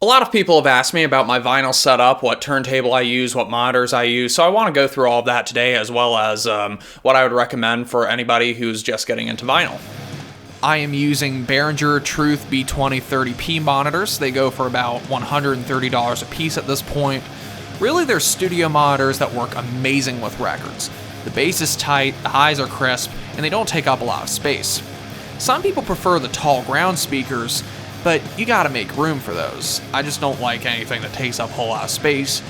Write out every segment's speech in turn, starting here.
lot of people have asked me about my vinyl setup, what turntable I use, what monitors I use, so I want to go through all of that today, as well as what I would recommend for anybody who's just getting into vinyl. I am using Behringer Truth B2030P monitors. They go for about $130 a piece at this point. Really, they're studio monitors that work amazing with records. The bass is tight, the highs are crisp, and they don't take up a lot of space. Some people prefer the tall ground speakers, but you gotta make room for those. I just don't like anything that takes up a whole lot of space,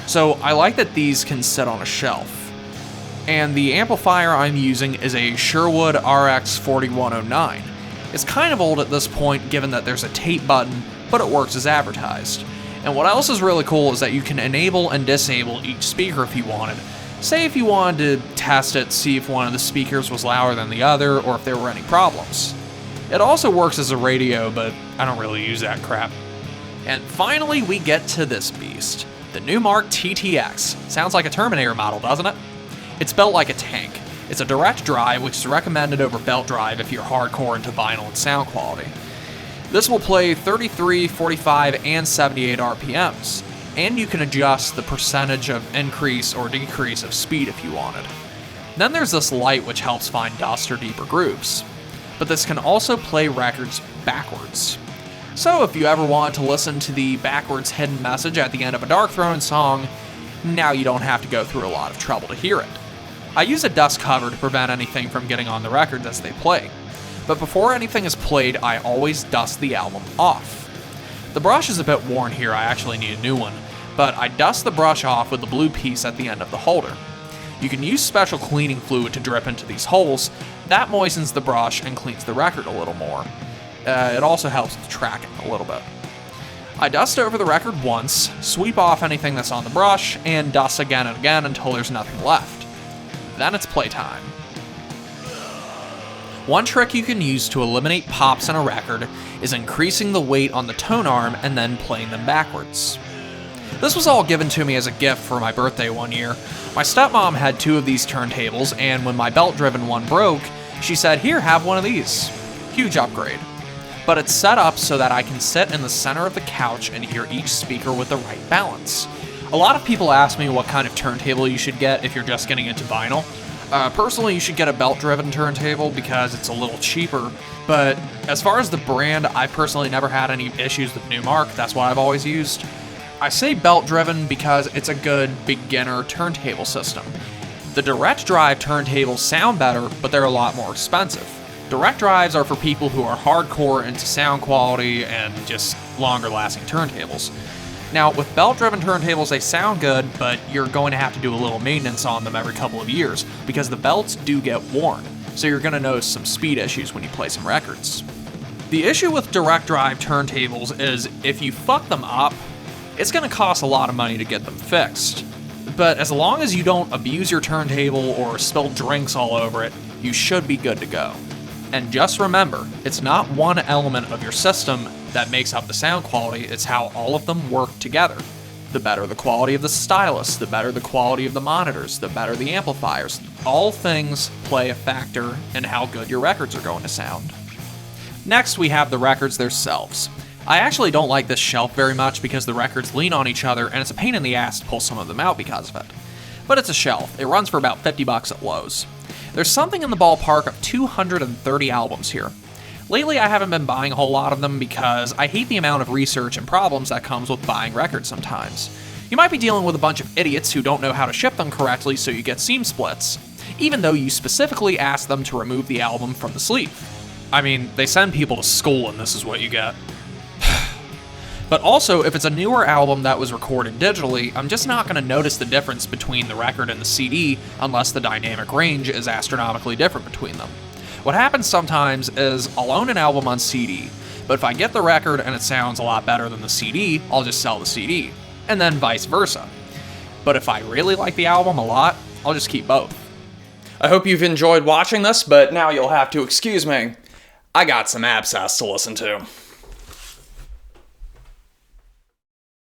so I like that these can sit on a shelf. And the amplifier I'm using is a Sherwood RX 4109. It's kind of old at this point given that there's a tape button, but it works as advertised. And what else is really cool is that you can enable and disable each speaker if you wanted. Say if you wanted to test it, see if one of the speakers was louder than the other, or if there were any problems. It also works as a radio, but I don't really use that crap. And finally we get to this beast, the Newmark Ttx. Sounds like a Terminator model, doesn't it? It's built like a tank. It's a direct drive, which is recommended over belt drive if you're hardcore into vinyl and sound quality. This will play 33, 45, and 78 RPMs, and you can adjust the percentage of increase or decrease of speed if you wanted. Then there's this light which helps find dust or deeper grooves. But this can also play records backwards. So if you ever want to listen to the backwards hidden message at the end of a Darkthrone song, now you don't have to go through a lot of trouble to hear it. I use a dust cover to prevent anything from getting on the record as they play, but before anything is played, I always dust the album off. The brush is a bit worn here, I actually need a new one, but I dust the brush off with the blue piece at the end of the holder. You can use special cleaning fluid to drip into these holes. That moistens the brush and cleans the record a little more. It also helps with tracking a little bit. I dust over the record once, sweep off anything that's on the brush, and dust again and again until there's nothing left. Then it's playtime. One trick you can use to eliminate pops in a record is increasing the weight on the tone arm and then playing them backwards. This was all given to me as a gift for my birthday one year. My stepmom had 2 of these turntables, and when my belt-driven one broke, she said, "Here, have one of these." Huge upgrade. But it's set up so that I can sit in the center of the couch and hear each speaker with the right balance. A lot of people ask me what kind of turntable you should get if you're just getting into vinyl. Personally, you should get a belt-driven turntable because it's a little cheaper, but as far as the brand, I personally never had any issues with Newmark. That's what I've always used. I say belt-driven because it's a good beginner turntable system. The direct drive turntables sound better, but they're a lot more expensive. Direct drives are for people who are hardcore into sound quality and just longer-lasting turntables. Now, with belt-driven turntables, they sound good, but you're going to have to do a little maintenance on them every couple of years, because the belts do get worn, so you're going to notice some speed issues when you play some records. The issue with direct drive turntables is if you fuck them up, it's going to cost a lot of money to get them fixed. But as long as you don't abuse your turntable or spill drinks all over it, you should be good to go. And just remember, it's not one element of your system that makes up the sound quality, it's how all of them work together. The better the quality of the stylus, the better the quality of the monitors, the better the amplifiers. All things play a factor in how good your records are going to sound. Next, we have the records themselves. I actually don't like this shelf very much because the records lean on each other and it's a pain in the ass to pull some of them out because of it. But it's a shelf. It runs for about $50 at Lowe's. There's something in the ballpark of 230 albums here. Lately, I haven't been buying a whole lot of them because I hate the amount of research and problems that comes with buying records sometimes. You might be dealing with a bunch of idiots who don't know how to ship them correctly, so you get seam splits, even though you specifically asked them to remove the album from the sleeve. I mean, they send people to school and this is what you get. But also, if it's a newer album that was recorded digitally, I'm just not going to notice the difference between the record and the CD unless the dynamic range is astronomically different between them. What happens sometimes is I'll own an album on CD, but if I get the record and it sounds a lot better than the CD, I'll just sell the CD, and then vice versa. But if I really like the album a lot, I'll just keep both. I hope you've enjoyed watching this, but now you'll have to excuse me. I got some abscess to listen to.